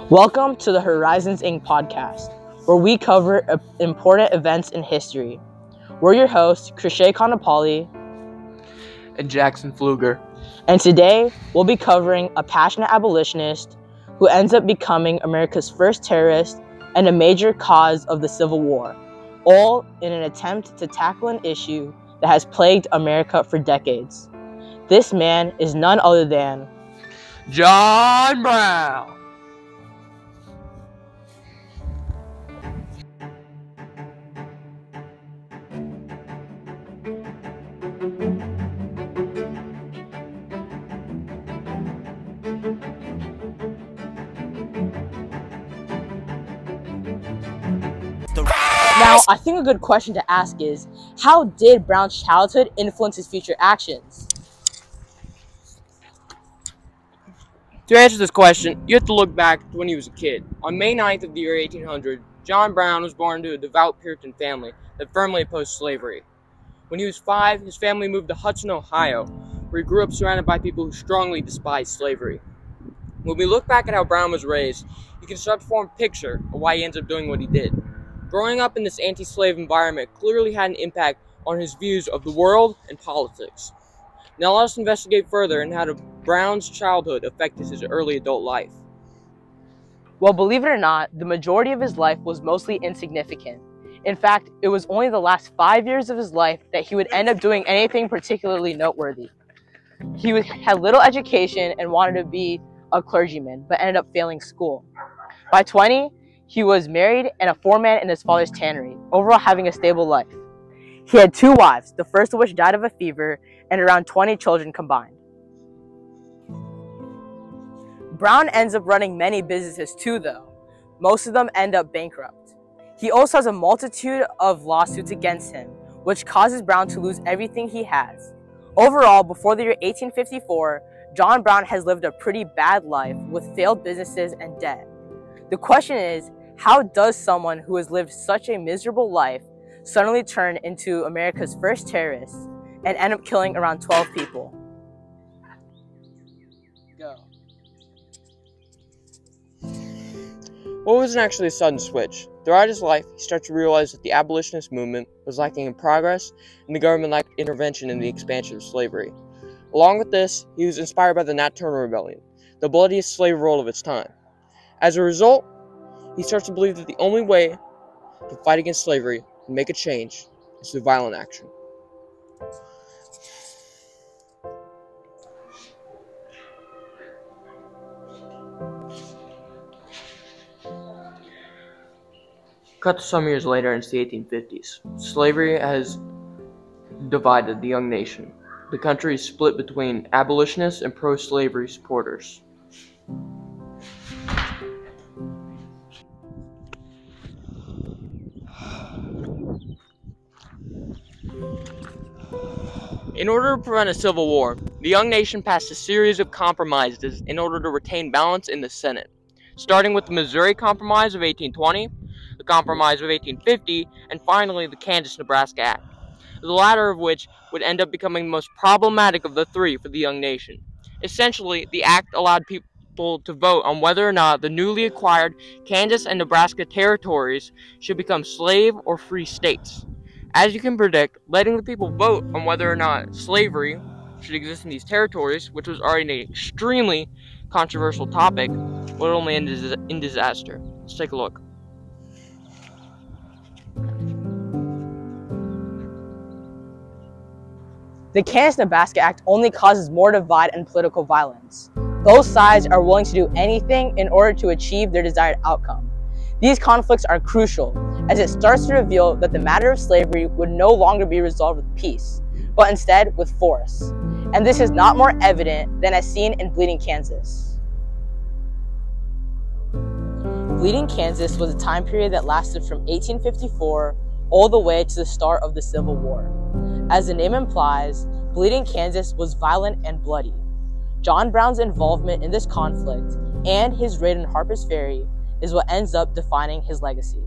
Welcome to the Horizons Inc. podcast, where we cover important events in history. We're your hosts, Krishay Konopali and Jackson Pfluger. And today we'll be covering a passionate abolitionist who ends up becoming America's first terrorist and a major cause of the Civil War, all in an attempt to tackle an issue that has plagued America for decades. This man is none other than John Brown. Now, I think a good question to ask is, how did Brown's childhood influence his future actions? To answer this question, you have to look back to when he was a kid. On May 9th of the year 1800, John Brown was born to a devout Puritan family that firmly opposed slavery. When he was 5, his family moved to Hudson, Ohio, where he grew up surrounded by people who strongly despised slavery. When we look back at how Brown was raised, you can start to form a picture of why he ends up doing what he did. Growing up in this anti-slave environment clearly had an impact on his views of the world and politics. Now let us investigate further into how Brown's childhood affected his early adult life. Well, believe it or not, the majority of his life was mostly insignificant. In fact, it was only the last 5 years of his life that he would end up doing anything particularly noteworthy. He had little education and wanted to be a clergyman, but ended up failing school. By 20, he was married and a foreman in his father's tannery, overall having a stable life. He had 2 wives, the first of which died of a fever, and around 20 children combined. Brown ends up running many businesses too, though. Most of them end up bankrupt. He also has a multitude of lawsuits against him, which causes Brown to lose everything he has. Overall, before the year 1854, John Brown has lived a pretty bad life with failed businesses and debt. The question is, how does someone who has lived such a miserable life suddenly turn into America's first terrorist and end up killing around 12 people? Go. What wasn't actually a sudden switch. Throughout his life, he started to realize that the abolitionist movement was lacking in progress and the government lacked intervention in the expansion of slavery. Along with this, he was inspired by the Nat Turner Rebellion, the bloodiest slave revolt of its time. As a result, he starts to believe that the only way to fight against slavery and make a change is through violent action. Cut to some years later into the 1850s. Slavery has divided the young nation. The country is split between abolitionists and pro-slavery supporters. In order to prevent a civil war, the young nation passed a series of compromises in order to retain balance in the Senate, starting with the Missouri Compromise of 1820, the Compromise of 1850, and finally the Kansas-Nebraska Act, the latter of which would end up becoming the most problematic of the 3 for the young nation. Essentially, the act allowed people to vote on whether or not the newly acquired Kansas and Nebraska territories should become slave or free states. As you can predict, letting the people vote on whether or not slavery should exist in these territories, which was already an extremely controversial topic, would only end in disaster. Let's take a look. The Kansas-Nebraska Act only causes more divide and political violence. Both sides are willing to do anything in order to achieve their desired outcome. These conflicts are crucial, as it starts to reveal that the matter of slavery would no longer be resolved with peace, but instead with force. And this is not more evident than as seen in Bleeding Kansas. Bleeding Kansas was a time period that lasted from 1854 all the way to the start of the Civil War. As the name implies, Bleeding Kansas was violent and bloody. John Brown's involvement in this conflict and his raid on Harper's Ferry is what ends up defining his legacy.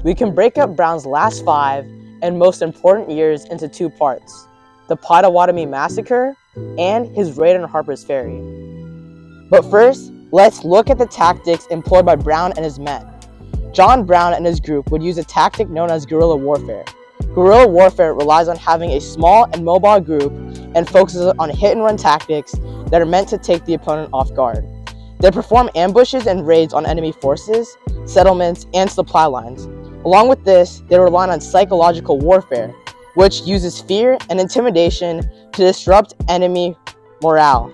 We can break up Brown's last 5 and most important years into 2 parts: the Pottawatomie Massacre and his raid on Harper's Ferry. But first, let's look at the tactics employed by Brown and his men. John Brown and his group would use a tactic known as guerrilla warfare. Guerrilla warfare relies on having a small and mobile group and focuses on hit-and-run tactics that are meant to take the opponent off guard. They perform ambushes and raids on enemy forces, settlements, and supply lines. Along with this, they rely on psychological warfare, which uses fear and intimidation to disrupt enemy morale.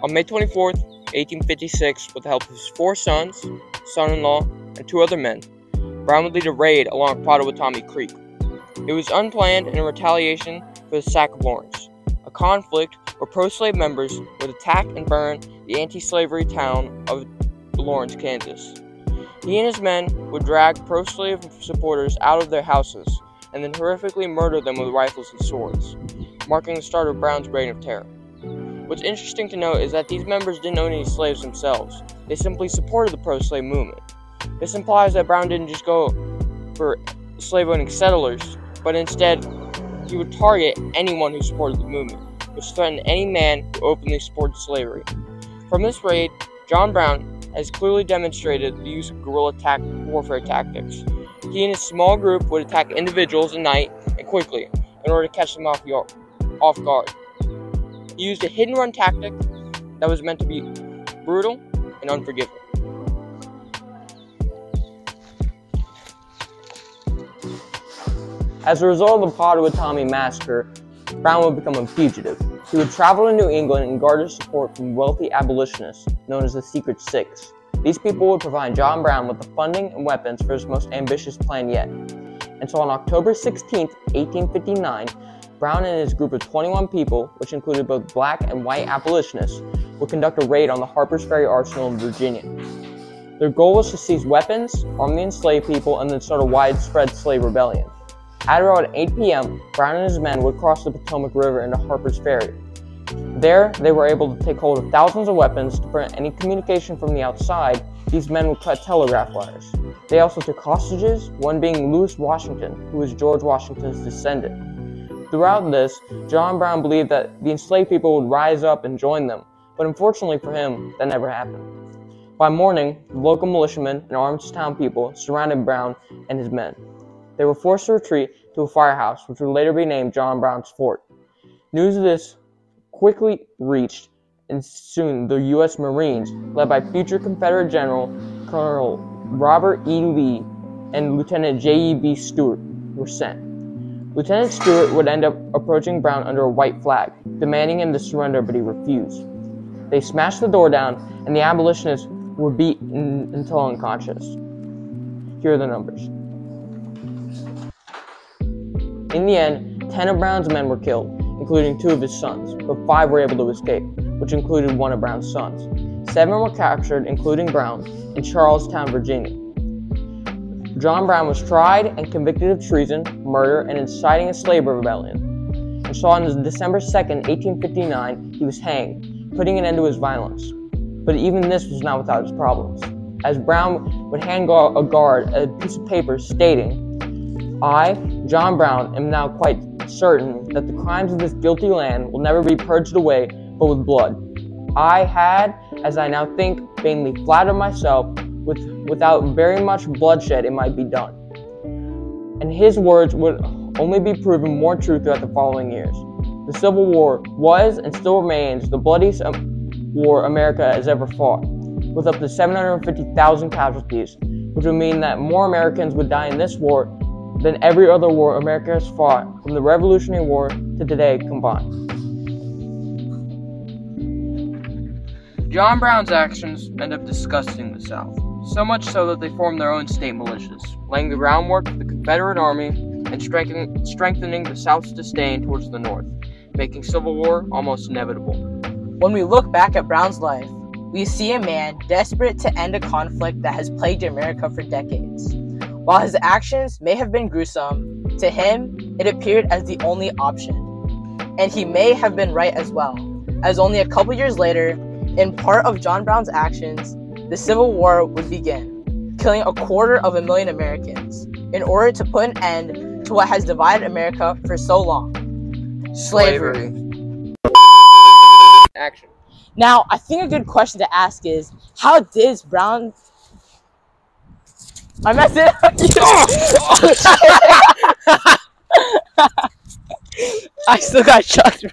On May 24th, 1856, with the help of his 4 sons, son-in-law, and 2 other men, Brown would lead a raid along Pottawatomie Creek. It was unplanned and in retaliation for the sack of Lawrence, a conflict where pro-slave members would attack and burn the anti-slavery town of Lawrence, Kansas. He and his men would drag pro-slave supporters out of their houses and then horrifically murder them with rifles and swords, marking the start of Brown's reign of terror. What's interesting to note is that these members didn't own any slaves themselves. They simply supported the pro-slave movement. This implies that Brown didn't just go for slave-owning settlers, but instead he would target anyone who supported the movement, which threatened any man who openly supported slavery. From this raid, John Brown has clearly demonstrated the use of guerrilla warfare tactics. He and his small group would attack individuals at night and quickly in order to catch them off guard. He used a hit-and-run tactic that was meant to be brutal and unforgiving. As a result of the Pottawatomie Massacre, Brown would become a fugitive. He would travel to New England and garner support from wealthy abolitionists known as the Secret Six. These people would provide John Brown with the funding and weapons for his most ambitious plan yet. And so on October 16, 1859, Brown and his group of 21 people, which included both black and white abolitionists, would conduct a raid on the Harper's Ferry Arsenal in Virginia. Their goal was to seize weapons, arm the enslaved people, and then start a widespread slave rebellion. At around 8 p.m., Brown and his men would cross the Potomac River into Harper's Ferry. There, they were able to take hold of thousands of weapons to prevent any communication from the outside. These men would cut telegraph wires. They also took hostages, one being Lewis Washington, who was George Washington's descendant. Throughout this, John Brown believed that the enslaved people would rise up and join them, but unfortunately for him, that never happened. By morning, the local militiamen and armed town people surrounded Brown and his men. They were forced to retreat to a firehouse, which would later be named John Brown's Fort. News of this quickly reached, and soon the U.S. Marines, led by future Confederate General Colonel Robert E. Lee and Lieutenant J.E.B. Stuart, were sent. Lieutenant Stuart would end up approaching Brown under a white flag, demanding him to surrender, but he refused. They smashed the door down, and the abolitionists were beaten until unconscious. Here are the numbers. In the end, 10 of Brown's men were killed, including 2 of his sons, but 5 were able to escape, which included one of Brown's sons. 7 were captured, including Brown, in Charlestown, Virginia. John Brown was tried and convicted of treason, murder, and inciting a slave rebellion. And so on December 2nd, 1859, he was hanged, putting an end to his violence. But even this was not without its problems, as Brown would hand a guard a piece of paper stating, "I, John Brown, am now quite certain that the crimes of this guilty land will never be purged away but with blood. I had, as I now think, vainly flattered myself without very much bloodshed it might be done." And his words would only be proven more true throughout the following years. The Civil War was and still remains the bloodiest war America has ever fought, with up to 750,000 casualties, which would mean that more Americans would die in this war than every other war America has fought from the Revolutionary War to today combined. John Brown's actions end up disgusting the South, so much so that they formed their own state militias, laying the groundwork for the Confederate Army and strengthening the South's disdain towards the North, making civil war almost inevitable. When we look back at Brown's life, we see a man desperate to end a conflict that has plagued America for decades. While his actions may have been gruesome, to him, it appeared as the only option. And he may have been right as well, as only a couple years later, in part of John Brown's actions, the Civil War would begin. killing 250,000 Americans in order to put an end to what has divided America for so long. Slavery. Action. Now, I think a good question to ask is, how did Brown... I messed it up. I still got shocked.